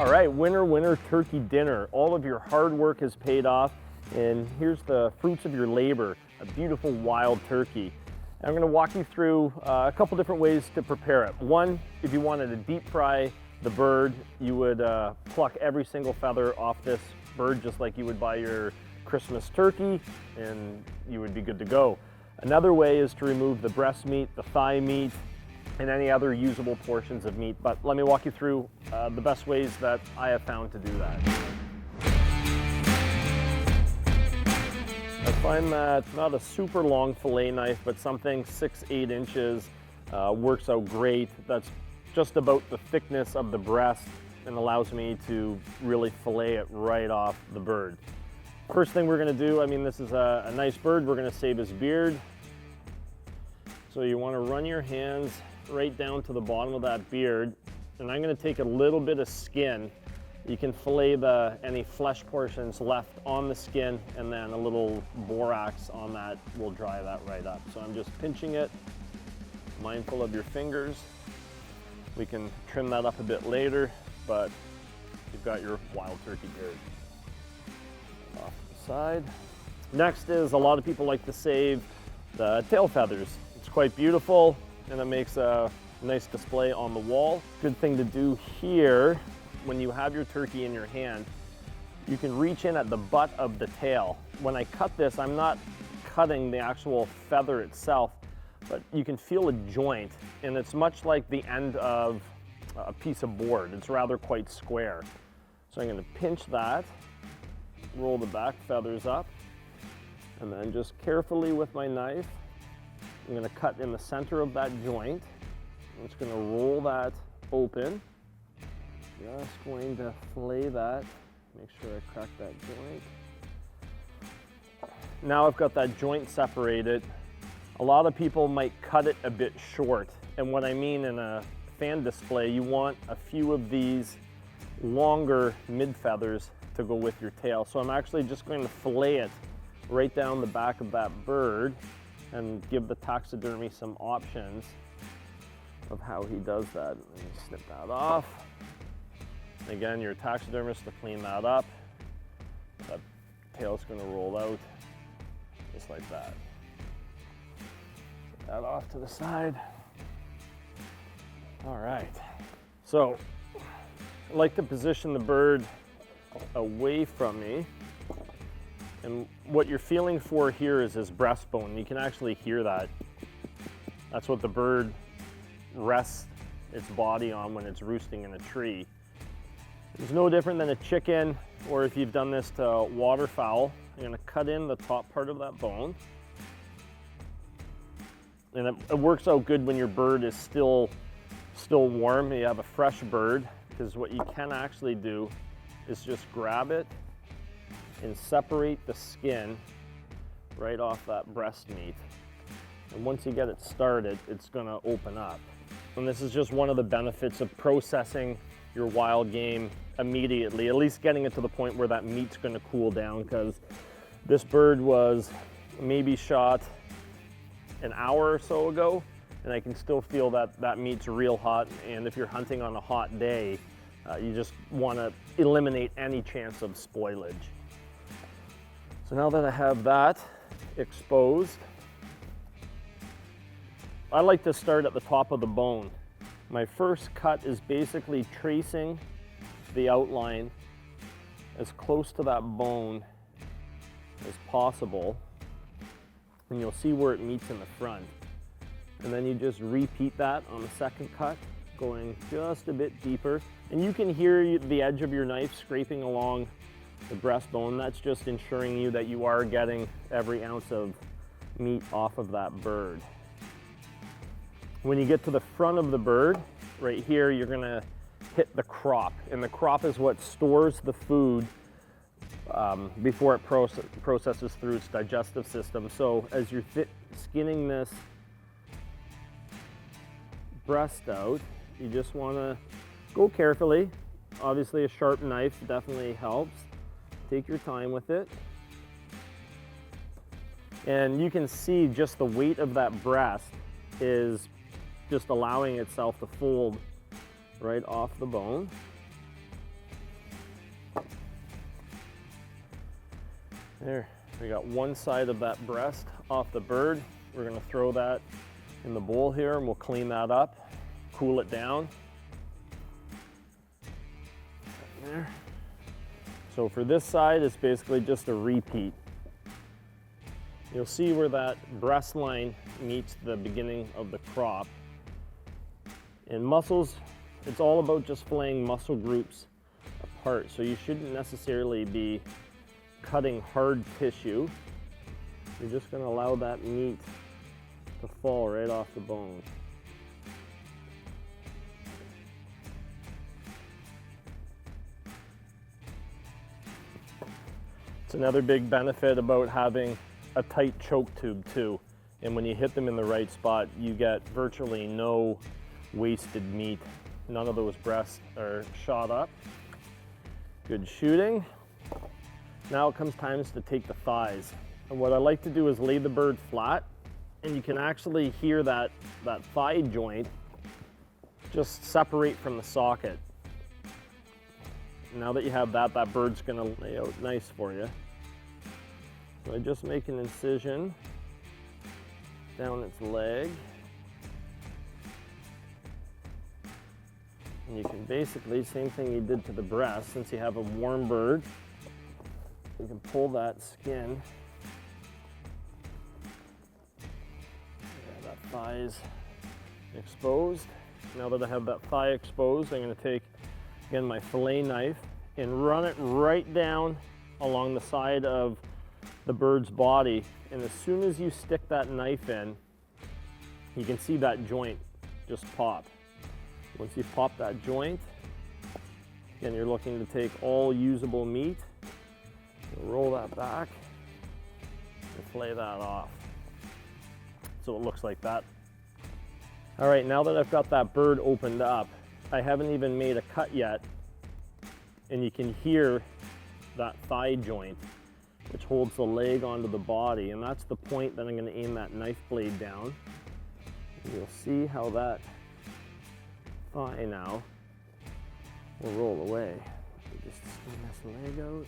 All right, winner, winner, turkey dinner. All of your hard work has paid off, and here's the fruits of your labor, a beautiful wild turkey. I'm gonna walk you through a couple different ways to prepare it. One, if you wanted to deep fry the bird, you would pluck every single feather off this bird just like you would buy your Christmas turkey, and you would be good to go. Another way is to remove the breast meat, the thigh meat, and any other usable portions of meat. But let me walk you through the best ways that I have found to do that. I find that not a super long fillet knife, but something 6-8 inches works out great. That's just about the thickness of the breast and allows me to really fillet it right off the bird. First thing we're gonna do, I mean, this is a nice bird, we're gonna save his beard. So you wanna run your hands right down to the bottom of that beard, and I'm gonna take a little bit of skin. You can fillet any flesh portions left on the skin, and then a little borax on that will dry that right up. So I'm just pinching it, mindful of your fingers. We can trim that up a bit later, but you've got your wild turkey beard. Off to the side. Next is, a lot of people like to save the tail feathers. It's quite beautiful, and it makes a nice display on the wall. Good thing to do here, when you have your turkey in your hand, you can reach in at the butt of the tail. When I cut this, I'm not cutting the actual feather itself, but you can feel a joint, and it's much like the end of a piece of board. It's rather quite square. So I'm gonna pinch that, roll the back feathers up, and then just carefully with my knife, I'm gonna cut in the center of that joint. I'm just gonna roll that open. Just going to fillet that. Make sure I crack that joint. Now I've got that joint separated. A lot of people might cut it a bit short. And what I mean, in a fan display, you want a few of these longer mid feathers to go with your tail. So I'm actually just going to fillet it right down the back of that bird and give the taxidermy some options of how he does that. And snip that off. Again, your taxidermist to clean that up. That tail's gonna roll out just like that. Put that off to the side. All right. So I like to position the bird away from me. And what you're feeling for here is his breastbone. You can actually hear that. That's what the bird rests its body on when it's roosting in a tree. It's no different than a chicken, or if you've done this to waterfowl. I'm gonna cut in the top part of that bone. And it works out good when your bird is still warm. You have a fresh bird, because what you can actually do is just grab it and separate the skin right off that breast meat. And once you get it started, it's gonna open up. And this is just one of the benefits of processing your wild game immediately, at least getting it to the point where that meat's gonna cool down, because this bird was maybe shot an hour or so ago, and I can still feel that meat's real hot. And if you're hunting on a hot day, you just wanna eliminate any chance of spoilage. So now that I have that exposed, I like to start at the top of the bone. My first cut is basically tracing the outline as close to that bone as possible. And you'll see where it meets in the front. And then you just repeat that on the second cut, going just a bit deeper. And you can hear the edge of your knife scraping along the breastbone. That's just ensuring you that you are getting every ounce of meat off of that bird. When you get to the front of the bird, right here, you're gonna hit the crop. And the crop is what stores the food before it processes through its digestive system. So as you're skinning this breast out, you just wanna go carefully. Obviously a sharp knife definitely helps. Take your time with it. And you can see just the weight of that breast is just allowing itself to fold right off the bone. There, we got one side of that breast off the bird. We're gonna throw that in the bowl here and we'll clean that up, cool it down. There. So for this side, it's basically just a repeat. You'll see where that breast line meets the beginning of the crop. In mussels, it's all about just filleting muscle groups apart. So you shouldn't necessarily be cutting hard tissue. You're just going to allow that meat to fall right off the bone. It's another big benefit about having a tight choke tube too. And when you hit them in the right spot, you get virtually no wasted meat. None of those breasts are shot up. Good shooting. Now it comes time to take the thighs. And what I like to do is lay the bird flat, and you can actually hear that thigh joint just separate from the socket. Now that you have that, that bird's gonna lay out nice for you. So I just make an incision down its leg. And you can basically, same thing you did to the breast, since you have a warm bird, you can pull that skin. That thigh is exposed. Now that I have that thigh exposed, I'm going to take, again, my fillet knife and run it right down along the side of the bird's body. And as soon as you stick that knife in, you can see that joint just pop. Once you pop that joint, again, you're looking to take all usable meat, roll that back, and fillet that off. So it looks like that. All right, now that I've got that bird opened up, I haven't even made a cut yet, and you can hear that thigh joint, which holds the leg onto the body, and that's the point that I'm going to aim that knife blade down. And you'll see how that thigh now will roll away. Just spin this leg out.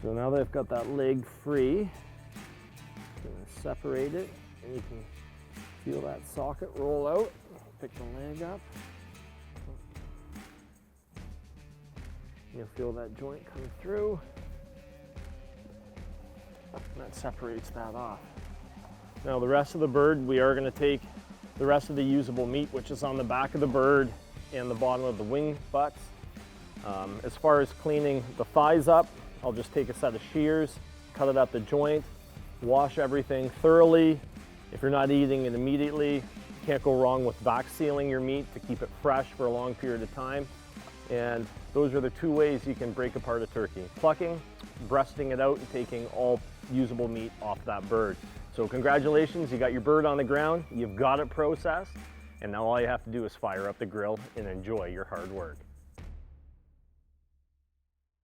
So now that I've got that leg free, I'm going to separate it, and you can feel that socket roll out. Pick the leg up. You'll feel that joint come through. And that separates that off. Now the rest of the bird, we are going to take the rest of the usable meat, which is on the back of the bird and the bottom of the wing butts. As far as cleaning the thighs up, I'll just take a set of shears, cut it at the joint, wash everything thoroughly. If you're not eating it immediately, you can't go wrong with vac sealing your meat to keep it fresh for a long period of time. And those are the two ways you can break apart a turkey: plucking, breasting it out, and taking all usable meat off that bird. So congratulations, you got your bird on the ground, you've got it processed, and now all you have to do is fire up the grill and enjoy your hard work.